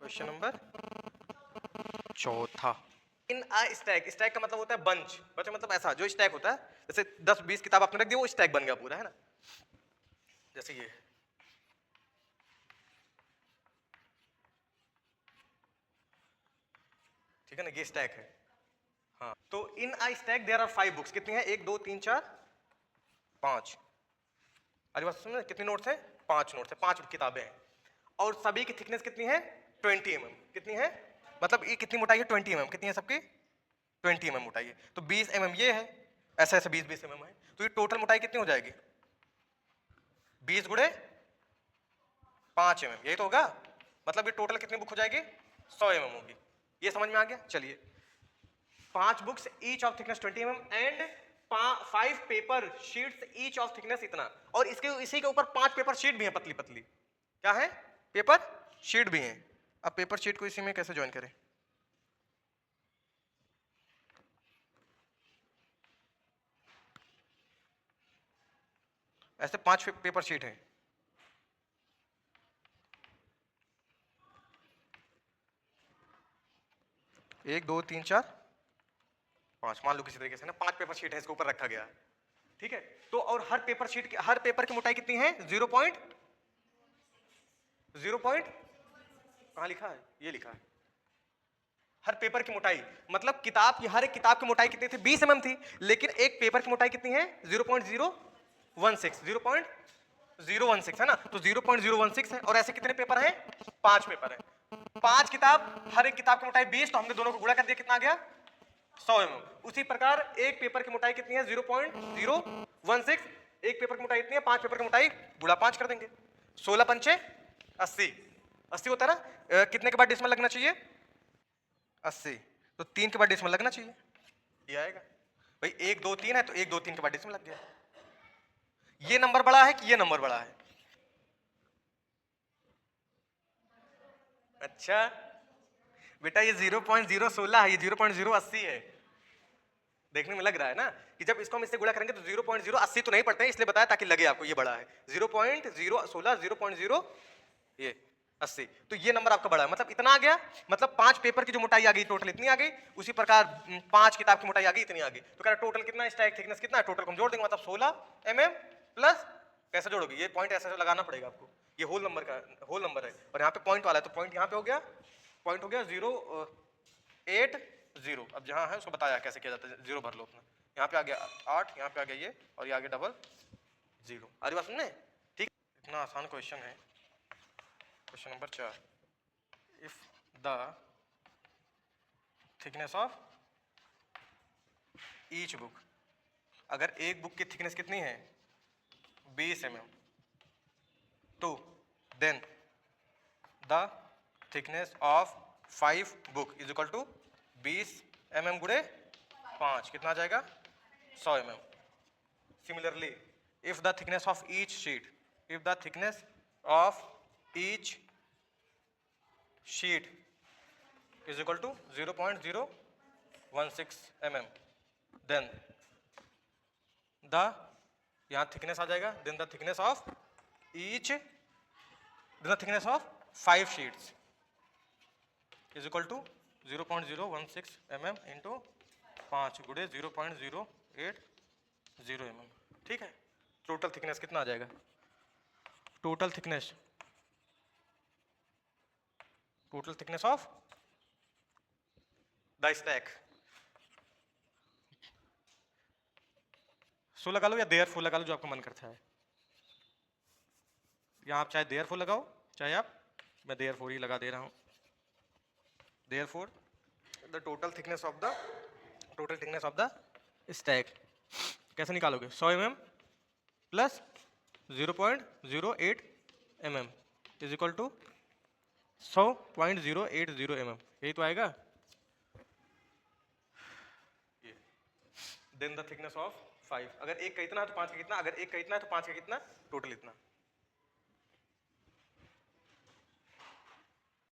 Question number चौथा। इन आ stack, stack का मतलब होता है बंच, बंच मतलब ऐसा जो स्टैक होता है, जैसे 10-20 किताब आपने रख दी, वो स्टैक बन गया पूरा, है ना। जैसे ये ठीक है ना, ये स्टैक है। हाँ, तो इन आ स्टैक देयर आर 5 बुक्स। कितनी है? 1 2 3 4 5। अरे बात सुनो, कितने नोट्स हैं? 5 नोट्स है, 5 किताबें हैं, और सभी की थिकनेस कितनी है? 20 mm। कितनी है? मतलब ये कितनी मोटाई है? 20 mm। कितनी है सबकी? 20 mm मोटाई है। तो 20 mm ये है, ऐसा ऐसा 20 20 mm है, तो ये टोटल मोटाई कितनी हो जाएगी? 20 गुणे 5 mm, यही तो होगा। मतलब ये टोटल कितनी बुक हो जाएगी? 100 mm होगी। ये समझ में आ गया? चलिए, 5 books each of thickness 20 mm and 5 paper sheets each of thickness इतना, और इसके इसी के ऊपर 5 पेपर शीट भी है, पतली पतली। क्या है? पेपर शीट भी है। अब पेपर शीट को इसी में कैसे ज्वाइन करें? ऐसे 5 पेपर शीट है, 1 2 3 4 5, मान लो किसी तरीके से ना 5 पेपर शीट है, इसके ऊपर रखा गया है, ठीक है। तो और हर पेपर शीट की, हर पेपर की मोटाई कितनी है? 0 पॉइंट कहाँ लिखा है? ये लिखा है हर पेपर की मोटाई। मतलब किताब की, हर एक किताब की मोटाई कितनी थी? 20 mm थी, लेकिन एक पेपर की मोटाई कितनी है? 0.016, 0.016 है ना। तो 0.016 है, और ऐसे कितने पेपर हैं? 5 पेपर हैं, 5 किताब, हर एक किताब की मोटाई 20, तो हमने दोनों को गुणा कर दिया, कितना आ गया? 100 mm। उसी प्रकार एक पेपर की मोटाई कितनी है? 0.016। एक पेपर की मोटाई इतनी है, 5 पेपर की मोटाई गुणा 5 कर देंगे, 16 पंचे 80, 80 होता है ना। कितने के बाद डेसिमल लगना चाहिए? 80। तो 3 के बाद डेसिमल लगना चाहिए, ये आएगा भाई। 1 2 3 है, तो 1 2 3 के बाद डेसिमल लग गया। ये नंबर बड़ा है कि ये नंबर बड़ा है? अच्छा बेटा, ये 0.016 है, ये 0.080 है। देखने में लग रहा है ना कि जब इसको हम इससे गुणा करेंगे तो 0.080 तो नहीं पड़ते हैं, इसलिए बताया ताकि लगे आपको ये बड़ा है। 0.016, 0.0 ये 80, तो ये नंबर आपका बड़ा है, मतलब इतना आ गया। मतलब 5 पेपर की जो मोटाई आ गई टोटल इतनी आ गई, उसी प्रकार 5 किताब की मोटाई आ गई इतनी आ गई। तो कह रहा टोटल कितना? स्टैक थिकनेस कितना है? टोटल को हम जोड़ देंगे, मतलब 16 mm प्लस, कैसे जोड़ोगे? ये पॉइंट ऐसे लगाना पड़ेगा आपको, ये होल नंबर का होल नंबर है, और यहाँ पे पॉइंट वाला है, तो पॉइंट यहाँ पे हो गया, पॉइंट हो गया 0.80। अब जहाँ है उसको बताया कैसे किया जाता है, 0 भर लो अपना। यहाँ पे आ गया 8, यहाँ पे आ गया ये, और ये आ गया 00। अरे बात सुनने, ठीक। इतना आसान क्वेश्चन है। Question number 4, if the thickness of each book, अगर एक बुक की थिकनेस कितनी है? 20 mm, तो then the thickness of 5 book is equal to 20 mm गुणे 5, कितना आ जाएगा? 100 mm। Similarly, if the thickness of each sheet, if the thickness of each sheet is equal to 0.016 mm, then the, यहाँ thickness आ जाएगा, then the thickness of each, then the thickness of 5 sheets is equal to 0.016 mm into 5 गुणे 0.080 mm, ठीक है। Total thickness कितना आ जाएगा? Total thickness of the stack, so लगा लो या देयरफॉर लगा लो, जो आपका मन करता है। यहाँ आप चाहे देयरफॉर लगाओ, चाहे आप, मैं देयरफॉर ही लगा दे रहा हूँ। Therefore the total thickness of the stack कैसे निकालोगे? 100 mm plus 0.08 mm is equal to 100.080 mm, यही तो आएगा। देन द थिकनेस ऑफ 5, अगर एक का इतना है तो 5 का कितना, अगर एक का इतना है तो 5 का कितना, टोटल इतना।